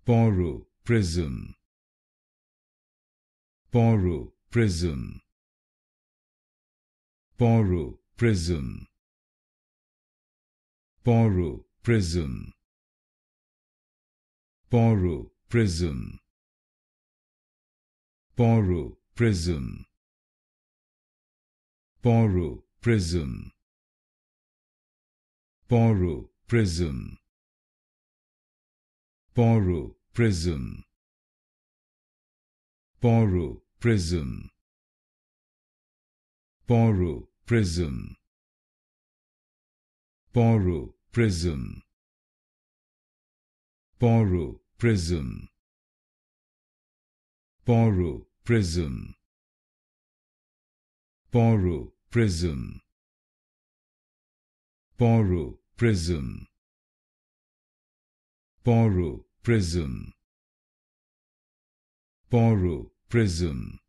Porro Prism. Porro Prism. Porro Prism. Porro Prism. Porro Prism. Porro Prism. Porro Prism. Porro Prism. Porro Prism. Porro Prism. Porro Prism. Porro Prism. Porro Prism. Porro Prism. Porro Prism. Porro Prism. Porro Prism. Porro Prism.